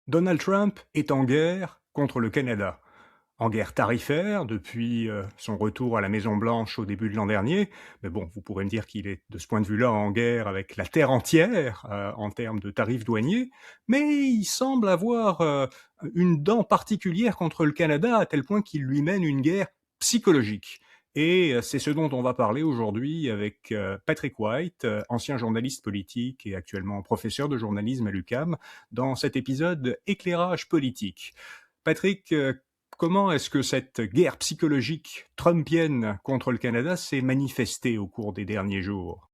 Donald Trump est en guerre contre le Canada. En guerre tarifaire depuis son retour à la Maison-Blanche au début de l'an dernier. Mais bon, vous pourrez me dire qu'il est de ce point de vue-là en guerre avec la terre entière en termes de tarifs douaniers. Mais il semble avoir une dent particulière contre le Canada à tel point qu'il lui mène une guerre psychologique. Et c'est ce dont on va parler aujourd'hui avec Patrick White, ancien journaliste politique et actuellement professeur de journalisme à l'UQAM, dans cet épisode Éclairage politique. Patrick, comment est-ce que cette guerre psychologique trumpienne contre le Canada s'est manifestée au cours des derniers jours?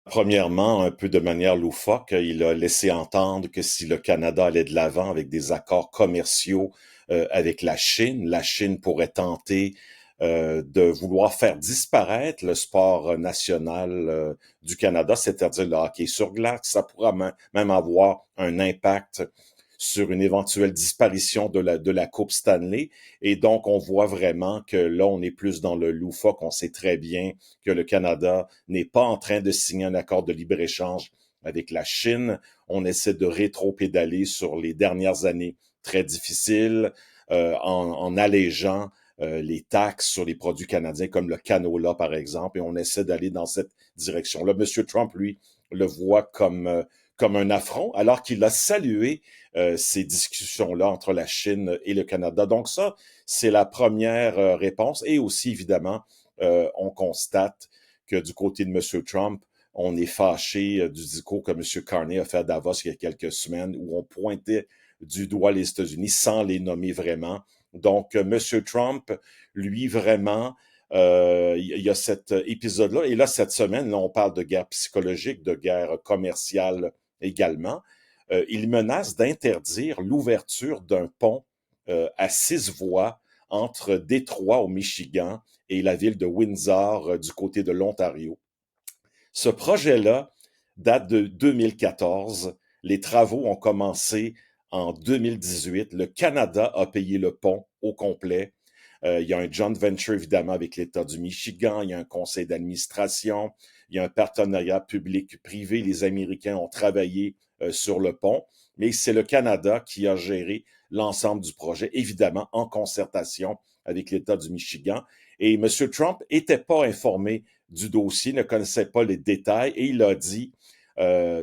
Premièrement, un peu de manière loufoque, il a laissé entendre que si le Canada allait de l'avant avec des accords commerciaux avec la Chine pourrait tenter de vouloir faire disparaître le sport national du Canada, c'est-à-dire le hockey sur glace. Ça pourra même avoir un impact sur une éventuelle disparition de la Coupe Stanley. Et donc, on voit vraiment que là, on est plus dans le loufoque. On sait très bien que le Canada n'est pas en train de signer un accord de libre-échange avec la Chine. On essaie de rétro-pédaler sur les dernières années très difficiles en allégeant les taxes sur les produits canadiens comme le canola, par exemple, et on essaie d'aller dans cette direction-là. Monsieur Trump, lui, le voit comme un affront, alors qu'il a salué ces discussions-là entre la Chine et le Canada. Donc ça, c'est la première réponse. Et aussi, évidemment, on constate que du côté de M. Trump, on est fâché du discours que M. Carney a fait à Davos il y a quelques semaines, où on pointait du doigt les États-Unis sans les nommer vraiment. Donc, M. Trump, lui, vraiment, il y a cet épisode-là. Et là, cette semaine, là, on parle de guerre psychologique, de guerre commerciale également. Il menace d'interdire l'ouverture d'un pont à 6 voies entre Détroit au Michigan et la ville de Windsor du côté de l'Ontario. Ce projet-là date de 2014. Les travaux ont commencé en 2018. Le Canada a payé le pont au complet. Il y a un joint venture, évidemment, avec l'État du Michigan. Il y a un conseil d'administration. Il y a un partenariat public-privé. Les Américains ont travaillé sur le pont. Mais c'est le Canada qui a géré l'ensemble du projet, évidemment, en concertation avec l'État du Michigan. Et M. Trump n'était pas informé du dossier, ne connaissait pas les détails et il a dit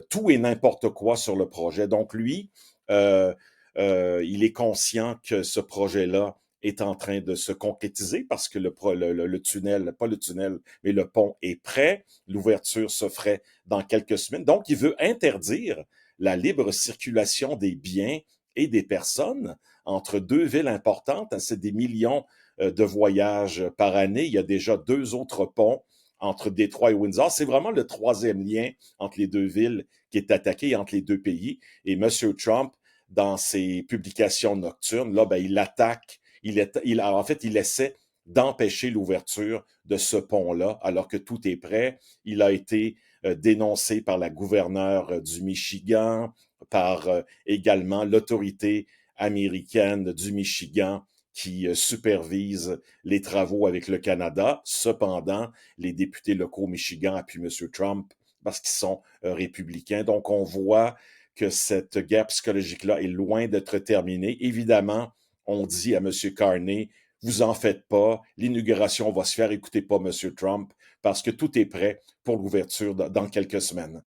tout et n'importe quoi sur le projet. Donc lui, euh, il est conscient que ce projet-là est en train de se concrétiser parce que le tunnel, pas le tunnel, mais le pont est prêt. L'ouverture se ferait dans quelques semaines. Donc, il veut interdire la libre circulation des biens et des personnes entre deux villes importantes. C'est des millions de voyages par année. Il y a déjà 2 autres ponts entre Détroit et Windsor. C'est vraiment le troisième lien entre les deux villes qui est attaqué entre les deux pays. Et M. Trump, dans ses publications nocturnes, là, ben, il attaque, en fait, il essaie d'empêcher l'ouverture de ce pont-là, alors que tout est prêt. Il a été dénoncé par la gouverneure du Michigan, par également l'autorité américaine du Michigan qui supervise les travaux avec le Canada. Cependant, les députés locaux au Michigan appuient M. Trump parce qu'ils sont républicains. Donc, on voit que cette guerre psychologique-là est loin d'être terminée. Évidemment, on dit à M. Carney, vous en faites pas, l'inauguration va se faire, écoutez pas M. Trump, parce que tout est prêt pour l'ouverture dans quelques semaines.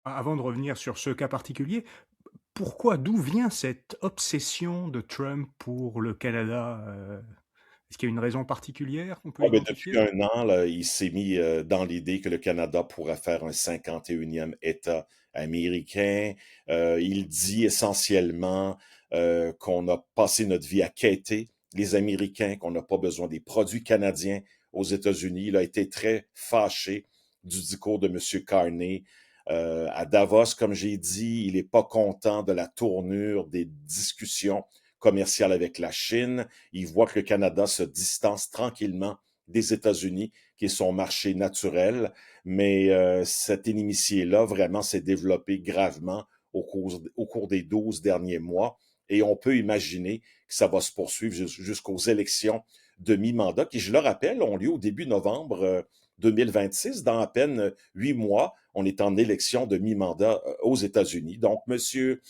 Avant de revenir sur ce cas particulier, pourquoi, d'où vient cette obsession de Trump pour le Canada? Est-ce qu'il y a une raison particulière qu'on peut Ouais, ben, depuis identifier? 1 an, là, il s'est mis dans l'idée que le Canada pourrait faire un 51e État américain. Il dit essentiellement qu'on a passé notre vie à quêter les Américains, qu'on n'a pas besoin des produits canadiens aux États-Unis. Il a été très fâché du discours de M. Carney. À Davos, comme j'ai dit, il n'est pas content de la tournure des discussions commerciales avec la Chine. Il voit que le Canada se distance tranquillement des États-Unis, qui est son marché naturel, mais cette inimitié-là vraiment s'est développée gravement au cours des 12 derniers mois, et on peut imaginer que ça va se poursuivre jusqu'aux élections de mi-mandat, qui, je le rappelle, ont lieu au début novembre 2026. Dans à peine 8 mois, on est en élection de mi-mandat aux États-Unis. Donc, Monsieur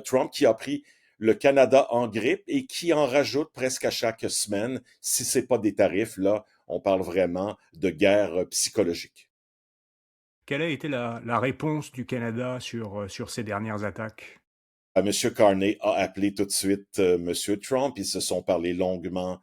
Trump qui a pris le Canada en grippe et qui en rajoute presque à chaque semaine. Si c'est pas des tarifs, là, on parle vraiment de guerre psychologique. Quelle a été la réponse du Canada sur ces dernières attaques? Monsieur Carney a appelé tout de suite Monsieur Trump. Ils se sont parlé longuement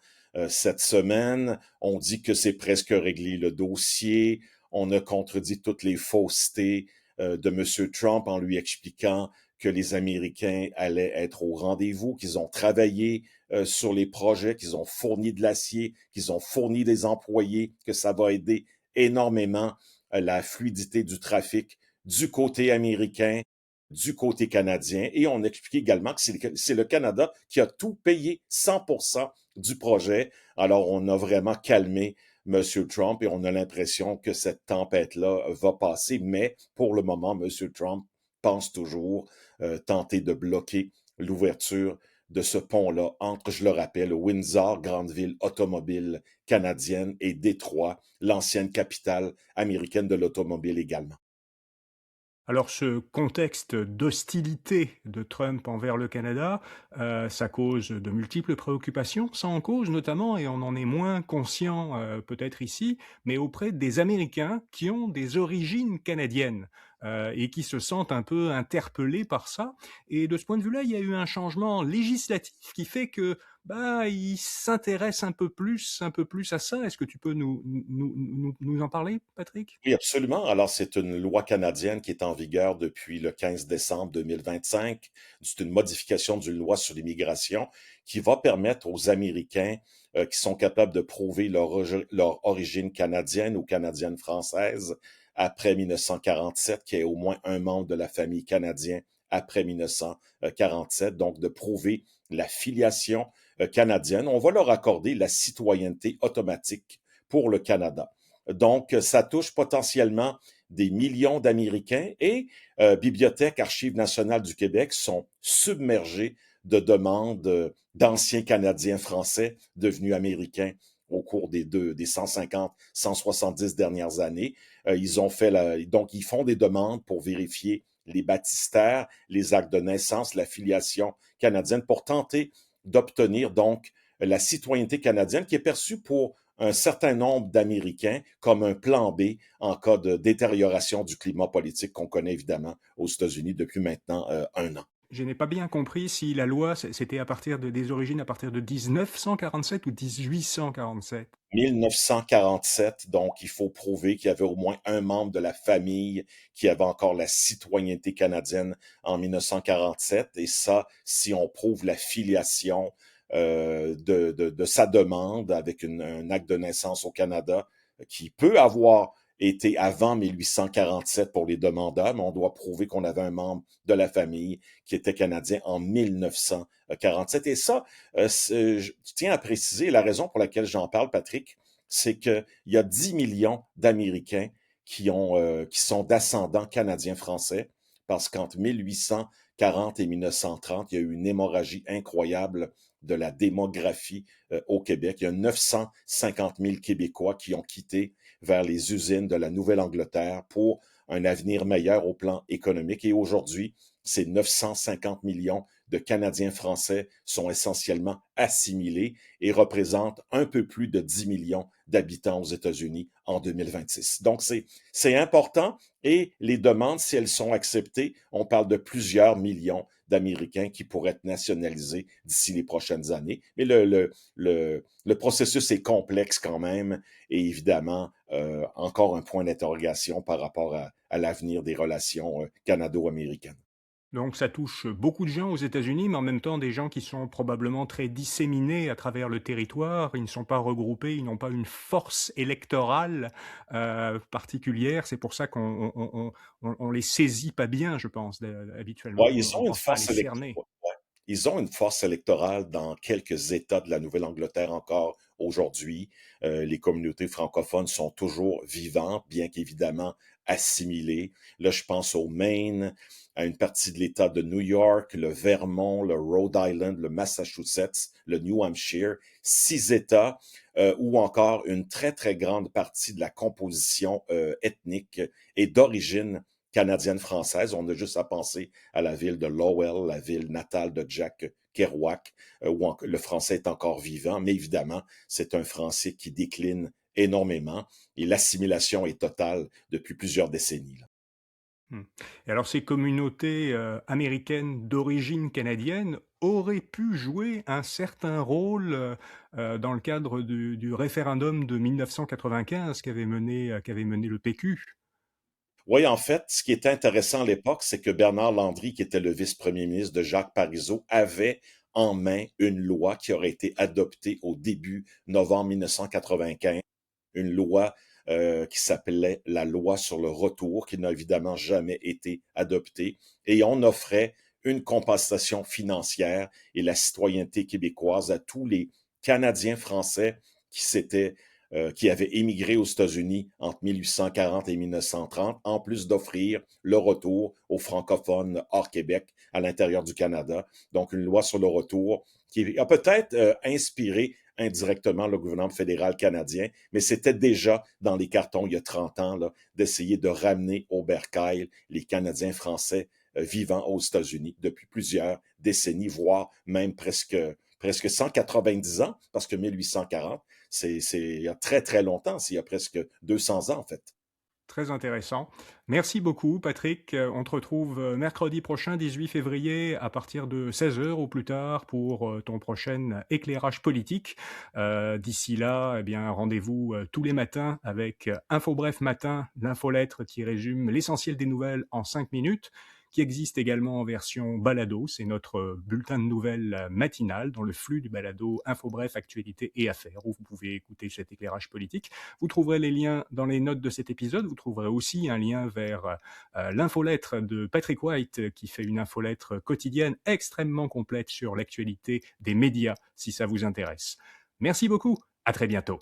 cette semaine. On dit que c'est presque réglé le dossier. On a contredit toutes les faussetés de Monsieur Trump en lui expliquant que les Américains allaient être au rendez-vous, qu'ils ont travaillé sur les projets, qu'ils ont fourni de l'acier, qu'ils ont fourni des employés, que ça va aider énormément la fluidité du trafic du côté américain, du côté canadien. Et on explique également que c'est le Canada qui a tout payé 100% du projet. Alors, on a vraiment calmé M. Trump et on a l'impression que cette tempête-là va passer. Mais pour le moment, M. Trump pense toujours tenter de bloquer l'ouverture de ce pont-là entre, je le rappelle, Windsor, grande ville automobile canadienne, et Détroit, l'ancienne capitale américaine de l'automobile également. Alors ce contexte d'hostilité de Trump envers le Canada, ça cause de multiples préoccupations. Ça en cause notamment, et on en est moins conscient, peut-être ici, mais auprès des Américains qui ont des origines canadiennes, et qui se sentent un peu interpellés par ça. Et de ce point de vue-là, il y a eu un changement législatif qui fait que, bah, ils s'intéressent un peu plus à ça. Est-ce que tu peux nous en parler, Patrick? Oui, absolument. Alors, c'est une loi canadienne qui est en vigueur depuis le 15 décembre 2025. C'est une modification d'une loi sur l'immigration qui va permettre aux Américains qui sont capables de prouver leur origine canadienne ou canadienne française après 1947, qu'il y ait au moins un membre de la famille canadienne après 1947, donc de prouver la filiation canadienne. On va leur accorder la citoyenneté automatique pour le Canada. Donc, ça touche potentiellement des millions d'Américains et Bibliothèque Archives nationales du Québec sont submergées de demandes d'anciens Canadiens français devenus Américains au cours des 150, 170 dernières années. Donc, ils font des demandes pour vérifier les baptistères, les actes de naissance, la filiation canadienne pour tenter d'obtenir donc la citoyenneté canadienne qui est perçue pour un certain nombre d'Américains comme un plan B en cas de détérioration du climat politique qu'on connaît évidemment aux États-Unis depuis maintenant 1 an. Je n'ai pas bien compris si la loi, c'était à partir des origines à partir de 1947 ou 1847. 1947, donc il faut prouver qu'il y avait au moins un membre de la famille qui avait encore la citoyenneté canadienne en 1947. Et ça, si on prouve la filiation de sa demande avec un acte de naissance au Canada, qui peut avoir été avant 1847 pour les demandeurs, mais on doit prouver qu'on avait un membre de la famille qui était canadien en 1947. Et ça, je tiens à préciser, la raison pour laquelle j'en parle, Patrick, c'est qu'il y a 10 millions d'Américains qui sont d'ascendants canadiens-français, parce qu'entre 1840 et 1930, il y a eu une hémorragie incroyable de la démographie au Québec. Il y a 950 000 Québécois qui ont quitté vers les usines de la Nouvelle-Angleterre pour un avenir meilleur au plan économique. Et aujourd'hui, ces 950 millions de Canadiens français sont essentiellement assimilés et représentent un peu plus de 10 millions d'habitants aux États-Unis en 2026. Donc, c'est important et les demandes, si elles sont acceptées, on parle de plusieurs millions d'Américains qui pourraient être nationalisés d'ici les prochaines années. Mais le processus est complexe quand même et évidemment, encore un point d'interrogation par rapport à l'avenir des relations canado-américaines. Donc ça touche beaucoup de gens aux États-Unis, mais en même temps des gens qui sont probablement très disséminés à travers le territoire. Ils ne sont pas regroupés, ils n'ont pas une force électorale particulière. C'est pour ça qu'on les saisit pas bien, je pense, habituellement. Ouais, On pense pas à les cerner. ils ont une force électorale dans quelques États de la Nouvelle-Angleterre encore aujourd'hui. Les communautés francophones sont toujours vivantes, bien qu'évidemment assimilées. Là, je pense au Maine, à une partie de l'État de New York, le Vermont, le Rhode Island, le Massachusetts, le New Hampshire, 6 États, où encore une très, très grande partie de la composition ethnique est d'origine canadienne-française. On a juste à penser à la ville de Lowell, la ville natale de Jack Kerouac, où le français est encore vivant, mais évidemment, c'est un français qui décline énormément et l'assimilation est totale depuis plusieurs décennies, là. Mmh. Et alors ces communautés, américaines d'origine canadienne auraient pu jouer un certain rôle, dans le cadre du référendum de 1995 qu'avait mené le PQ? Oui, en fait, ce qui était intéressant à l'époque, c'est que Bernard Landry, qui était le vice-premier ministre de Jacques Parizeau, avait en main une loi qui aurait été adoptée au début novembre 1995, une loi qui s'appelait la loi sur le retour, qui n'a évidemment jamais été adoptée, et on offrait une compensation financière et la citoyenneté québécoise à tous les Canadiens français qui s'étaient qui avaient émigré aux États-Unis entre 1840 et 1930, en plus d'offrir le retour aux francophones hors Québec à l'intérieur du Canada. Donc, une loi sur le retour qui a peut-être inspiré indirectement le gouvernement fédéral canadien, mais c'était déjà dans les cartons il y a 30 ans là, d'essayer de ramener au bercail les Canadiens français vivant aux États-Unis depuis plusieurs décennies, voire même presque 190 ans, parce que 1840, c'est il y a très très longtemps, c'est il y a presque 200 ans en fait. Très intéressant. Merci beaucoup Patrick, on te retrouve, mercredi prochain 18 février à partir de 16 heures au plus tard pour, ton prochain éclairage politique. D'ici là, eh bien rendez-vous, tous les matins avec, Info Bref Matin, l'infolettre qui résume l'essentiel des nouvelles en 5 minutes, qui existe également en version balado. C'est notre, bulletin de nouvelles, matinal dans le flux du balado Info Bref Actualités et affaires où vous pouvez écouter cet éclairage politique. Vous trouverez les liens dans les notes de cet épisode. Vous trouverez aussi un lien vers l'infolettre de Patrick White qui fait une infolettre quotidienne extrêmement complète sur l'actualité des médias si ça vous intéresse. Merci beaucoup. À très bientôt.